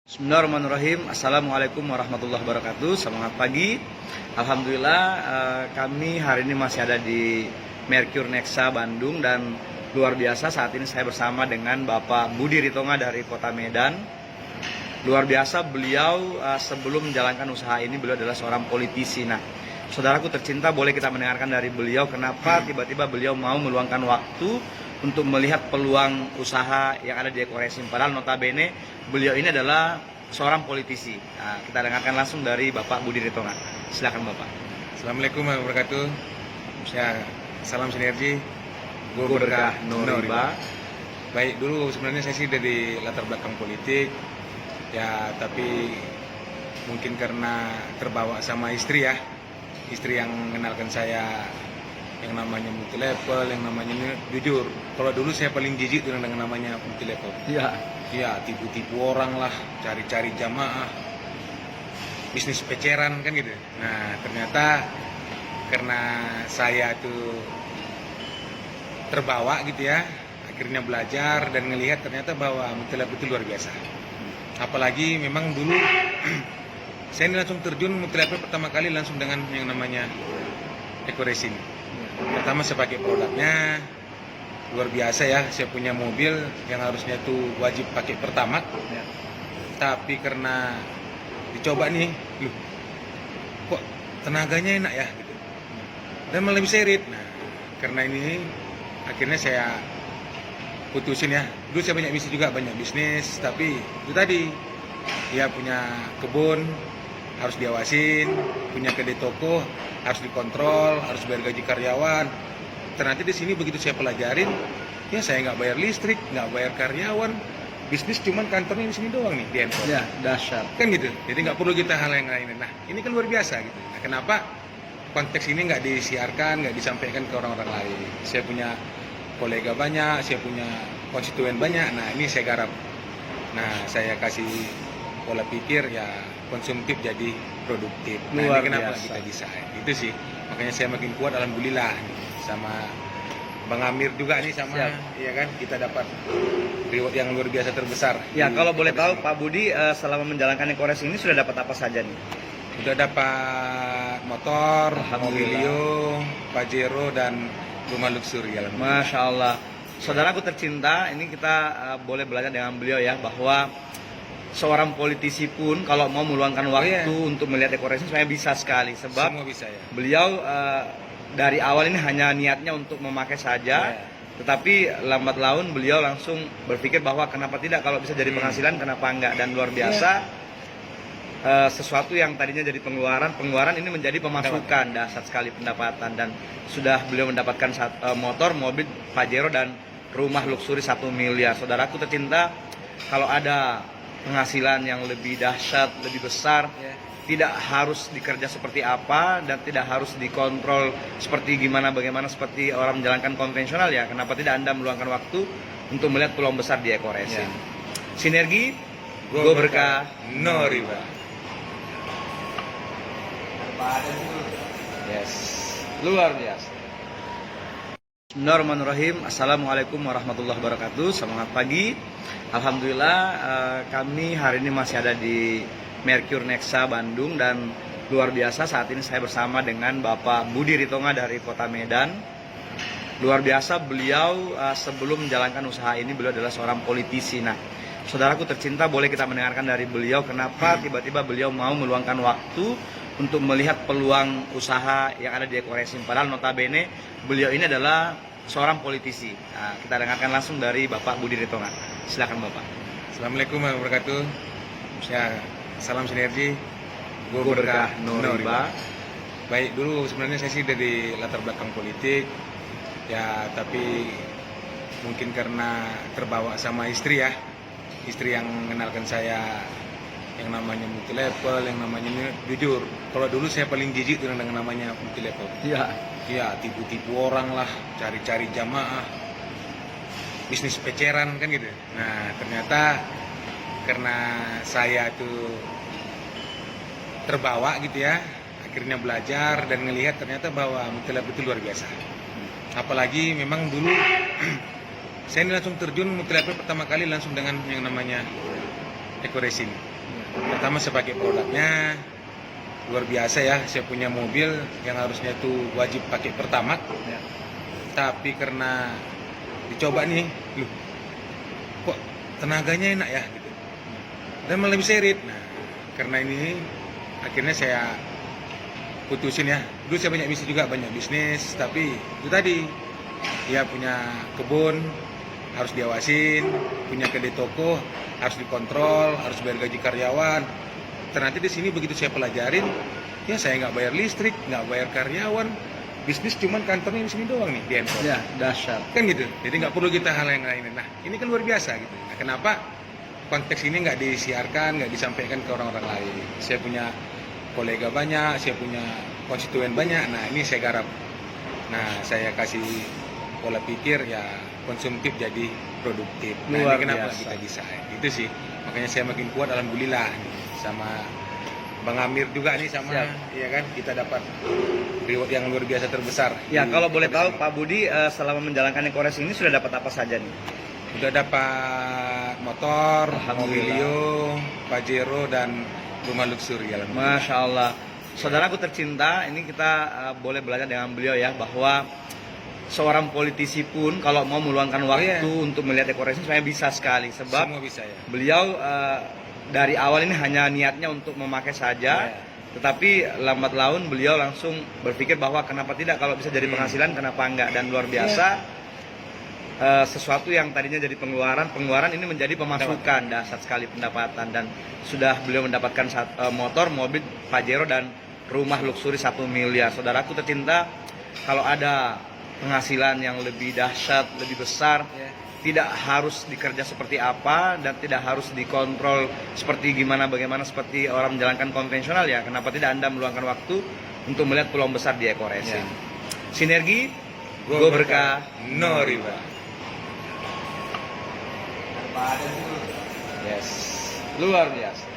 Bismillahirrahmanirrahim. Assalamualaikum warahmatullahi wabarakatuh. Semangat pagi. Alhamdulillah kami hari ini masih ada di Merkur Nexa Bandung, dan luar biasa saat ini saya bersama dengan Bapak Budi Ritonga dari Kota Medan. Luar biasa, beliau sebelum menjalankan usaha ini beliau adalah seorang politisi. Nah, saudaraku tercinta, boleh kita mendengarkan dari beliau kenapa tiba-tiba beliau mau meluangkan waktu untuk melihat peluang usaha yang ada di Ekoresin. Padahal notabene beliau ini adalah seorang politisi. Nah, kita dengarkan langsung dari Bapak Budi Ritonga. Silakan Bapak. Assalamualaikum warahmatullahi wabarakatuh. Salam sinergi. Gue berkah no riba. Baik, dulu sebenarnya saya sih dari latar belakang politik ya, tapi mungkin karena terbawa sama istri ya, istri yang mengenalkan saya yang namanya multi level, yang namanya ini, jujur kalau dulu saya paling jijik dengan namanya multi level. Iya, tipu-tipu orang lah, cari-cari jamaah, bisnis peceran kan gitu. Nah, ternyata karena saya tuh terbawa gitu ya, akhirnya belajar dan ngelihat ternyata bahwa multi level itu luar biasa. Apalagi memang dulu saya ini langsung terjun multi level pertama kali langsung dengan yang namanya Ekoresin. Pertama saya pakai produknya, luar biasa ya. Saya punya mobil yang harusnya tuh wajib pakai Pertamax ya. Tapi karena dicoba nih, kok tenaganya enak ya gitu. Dan malah bisa irit. Nah, karena ini akhirnya saya putusin ya. Dulu saya banyak bisnis, tapi itu tadi dia punya kebun harus diawasin, punya kedai toko harus dikontrol, harus bayar gaji karyawan. Ternyata di sini begitu saya pelajarin, ya saya nggak bayar listrik, nggak bayar karyawan, bisnis cuman kantornya di sini doang nih di handphone. Ya, dahsyat. Kan gitu. Jadi nggak perlu kita hal yang lain. Nah, ini kan luar biasa gitu. Nah, kenapa konteks ini nggak disiarkan, nggak disampaikan ke orang-orang lain? Saya punya kolega banyak, saya punya konstituen banyak. Nah, ini saya garap. Nah, saya kasih pola pikir ya konsumtif jadi produktif. Nah, Luar ini kenapa biasa. kita bisa? Itu sih. Makanya saya makin kuat, alhamdulillah. Sama Bang Amir juga nih sama, iya kan? Kita dapat reward yang luar biasa terbesar. Ya, kalau boleh tahu Pak Budi selama menjalankan Ekoresin ini sudah dapat apa saja nih? Sudah dapat motor, Alhamdulillah. Mobilio, Pajero, dan rumah luxury. Alhamdulillah. Masya Allah. Saudaraku tercinta, ini kita boleh belajar dengan beliau ya, bahwa seorang politisi pun kalau mau meluangkan waktu untuk melihat Ekoresin sebenarnya bisa sekali. Sebab Semua bisa ya. beliau dari awal ini hanya niatnya untuk memakai saja, tetapi lambat laun beliau langsung berpikir bahwa kenapa tidak, kalau bisa jadi penghasilan kenapa enggak. Dan luar biasa, sesuatu yang tadinya jadi pengeluaran ini menjadi pemasukan. Dahsyat sekali pendapatan, dan sudah beliau mendapatkan motor, mobil Pajero, dan rumah luxury 1 miliar. Saudaraku tercinta, kalau ada penghasilan yang lebih dahsyat, lebih besar, tidak harus dikerja seperti apa dan tidak harus dikontrol seperti bagaimana seperti orang menjalankan konvensional ya. Kenapa tidak Anda meluangkan waktu untuk melihat peluang besar di Ekoresin? Sinergi, gue berkah no riba. Yes, luar biasa. Bismillahirrahmanirrahim. Assalamualaikum warahmatullahi wabarakatuh. Semangat pagi. Alhamdulillah kami hari ini masih ada di Merkur Nexa Bandung, dan luar biasa saat ini saya bersama dengan Bapak Budi Ritonga dari Kota Medan. Luar biasa, beliau sebelum menjalankan usaha ini beliau adalah seorang politisi. Nah, saudaraku tercinta, boleh kita mendengarkan dari beliau kenapa tiba-tiba beliau mau meluangkan waktu untuk melihat peluang usaha yang ada di Ekoresin. Padahal notabene beliau ini adalah seorang politisi. Nah, kita dengarkan langsung dari Bapak Budi Ritonga. Silakan Bapak. Assalamualaikum warahmatullahi wabarakatuh. Salam sinergi. Gue berkah no riba. Baik, dulu sebenarnya saya sih dari latar belakang politik ya, tapi mungkin karena terbawa sama istri ya, istri yang mengenalkan saya yang namanya multi level, yang namanya ini, jujur kalau dulu saya paling jijik dengan namanya multi level. Iya, tipu-tipu orang lah, cari-cari jamaah, bisnis peceran kan gitu. Nah, ternyata karena saya tuh terbawa gitu ya, akhirnya belajar dan ngelihat ternyata bahwa multi level itu luar biasa. Apalagi memang dulu saya ini langsung terjun multi level pertama kali langsung dengan yang namanya Ekoresin. Pertama saya pakai produknya luar biasa ya. Saya punya mobil yang harusnya itu wajib pakai Pertamax, Ya. tapi karena dicoba nih, loh, kok tenaganya enak ya gitu. Dan malah bisa irit. Nah, karena ini akhirnya saya putusin ya. Dulu saya banyak bisnis, tapi itu tadi dia punya kebun harus diawasin, punya kedai toko harus dikontrol, harus bayar gaji karyawan. Ternyata di sini begitu saya pelajarin, ya saya nggak bayar listrik, nggak bayar karyawan, bisnis cuman kantornya di sini doang nih di handphone. Ya, dahsyat. Kan gitu. Jadi nggak perlu kita hal yang lain. Nah, ini kan luar biasa gitu. Nah, kenapa konteks ini nggak disiarkan, nggak disampaikan ke orang-orang lain? Saya punya kolega banyak, saya punya konstituen banyak. Nah, ini saya garap. Nah, saya kasih pola pikir ya konsumtif jadi produktif. Nah, Luar ini kenapa biasa. kita bisa? Itu sih. Makanya saya makin kuat, alhamdulillah. Sama Bang Amir juga nih sama, Siap. ya kan? Kita dapat reward yang luar biasa terbesar. Ya, di kalau boleh tahu Ekores Pak Budi selama menjalankan Ekores ini sudah dapat apa saja nih? ini. Udah dapat motor, Alhamdulillah. Mobilio, Pajero dan rumah luxury. Alhamdulillah. Masya Allah. Saudaraku tercinta, ini kita boleh belajar dengan beliau ya, bahwa seorang politisi pun kalau mau meluangkan waktu untuk melihat Ekores ini sebenarnya bisa sekali. Sebab Semua bisa ya. beliau dari awal ini hanya niatnya untuk memakai saja, tetapi lambat laun beliau langsung berpikir bahwa kenapa tidak, kalau bisa jadi penghasilan kenapa enggak, dan luar biasa sesuatu yang tadinya jadi pengeluaran ini menjadi pemasukan, dahsyat sekali pendapatan, dan sudah beliau mendapatkan motor, mobil Pajero dan rumah luxury 1 miliar. Saudaraku tercinta, kalau ada penghasilan yang lebih dahsyat, lebih besar, tidak harus dikerja seperti apa dan tidak harus dikontrol seperti bagaimana seperti orang menjalankan konvensional ya. Kenapa tidak Anda meluangkan waktu untuk melihat peluang besar di Ekores? Ya. Sinergi, go berkah, no riba. yes, luar biasa.